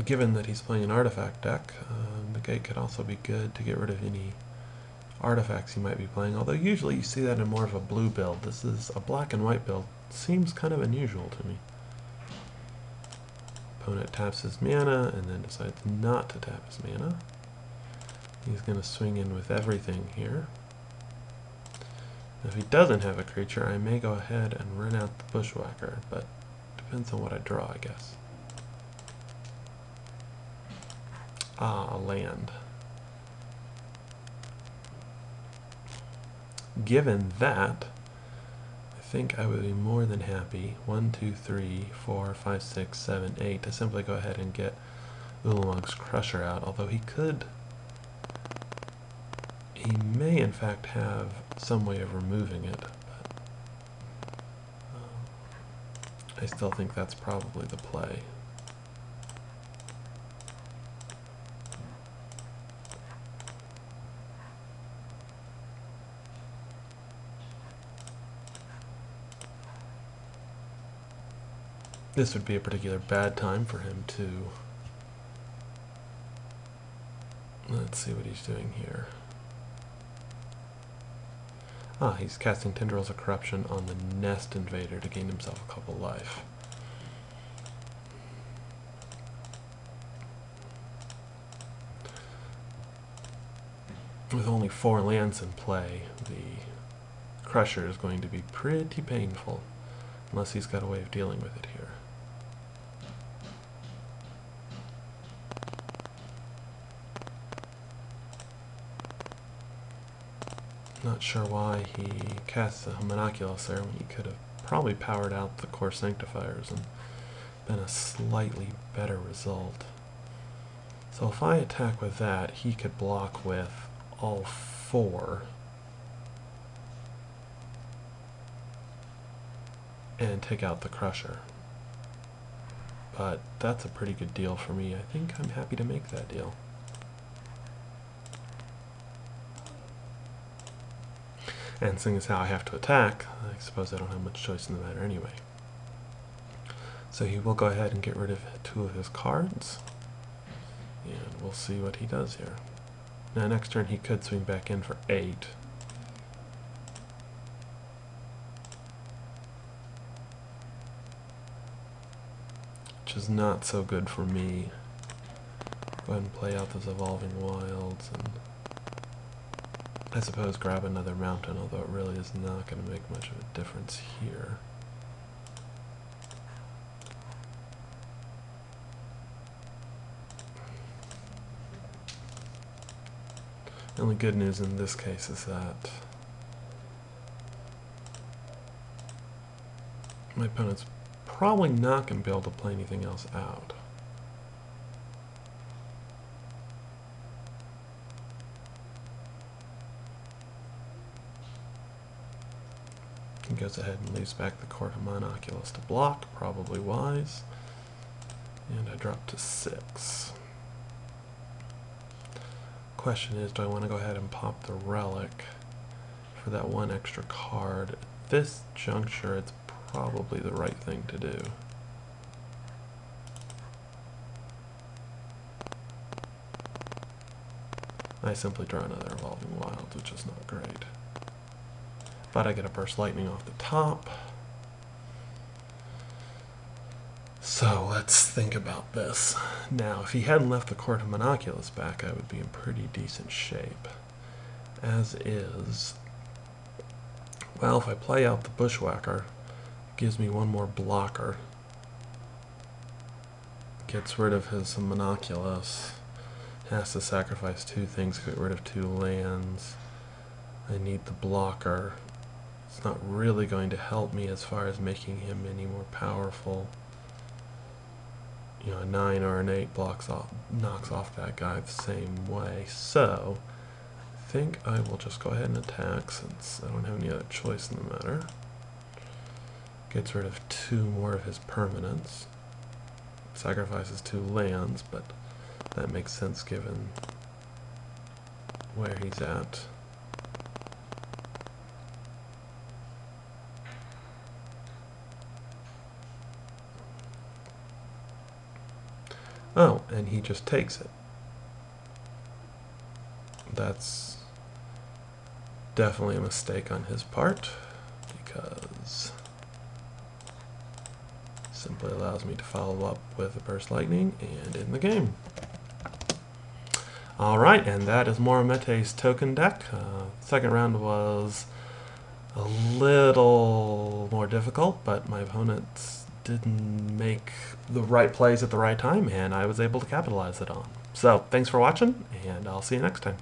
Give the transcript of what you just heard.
Given that he's playing an artifact deck, negate could also be good to get rid of any artifacts he might be playing, although usually you see that in more of a blue build. This is a black and white build. Seems kind of unusual to me. Opponent taps his mana and then decides not to tap his mana. He's going to swing in with everything here. If he doesn't have a creature, I may go ahead and run out the Bushwhacker, but depends on what I draw, I guess. Ah, a land. Given that, I think I would be more than happy, 1, 2, 3, 4, 5, 6, 7, 8, to simply go ahead and get Ulamog's Crusher out, although he may in fact have some way of removing it, but I still think that's probably the play. This would be a particular bad time for him to... Let's see what he's doing here. Ah, he's casting Tendrils of Corruption on the Nest Invader to gain himself a couple life. With only 4 lands in play, the Crusher is going to be pretty painful, unless he's got a way of dealing with it here. Not sure why he casts a Homunculus there when he could have probably powered out the Core Sanctifiers and been a slightly better result. So if I attack with that, he could block with all 4 and take out the Crusher. But that's a pretty good deal for me. I think I'm happy to make that deal. And seeing as how I have to attack, I suppose I don't have much choice in the matter anyway. So he will go ahead and get rid of 2 of his cards. And we'll see what he does here. Now next turn he could swing back in for 8. Which is not so good for me. Go ahead and play out those Evolving Wilds and I suppose grab another mountain, although it really is not going to make much of a difference here. The only good news in this case is that my opponent's probably not going to be able to play anything else out. He goes ahead and leaves back the Court of Homunculus to block, probably wise. And I drop to 6. Question is, do I want to go ahead and pop the Relic for that 1 extra card? At this juncture, it's probably the right thing to do. I simply draw another Evolving Wilds, which is not great. But I get a Burst Lightning off the top. So let's think about this. Now, if he hadn't left the Court of Homunculus back, I would be in pretty decent shape. As is, well, if I play out the Bushwhacker, it gives me 1 more blocker. Gets rid of his Homunculus. Has to sacrifice 2 things to get rid of 2 lands. I need the blocker. It's not really going to help me as far as making him any more powerful. You know, a 9 or an 8 knocks off that guy the same way. So, I think I will just go ahead and attack since I don't have any other choice in the matter. Gets rid of 2 more of his permanents. Sacrifices 2 lands, but that makes sense given where he's at. Oh, and he just takes it. That's definitely a mistake on his part, because it simply allows me to follow up with a Burst Lightning and in the game. Alright, and that is Moromete's token deck. Second round was a little more difficult, but my opponents didn't make the right plays at the right time, and I was able to capitalize it on. So, thanks for watching, and I'll see you next time.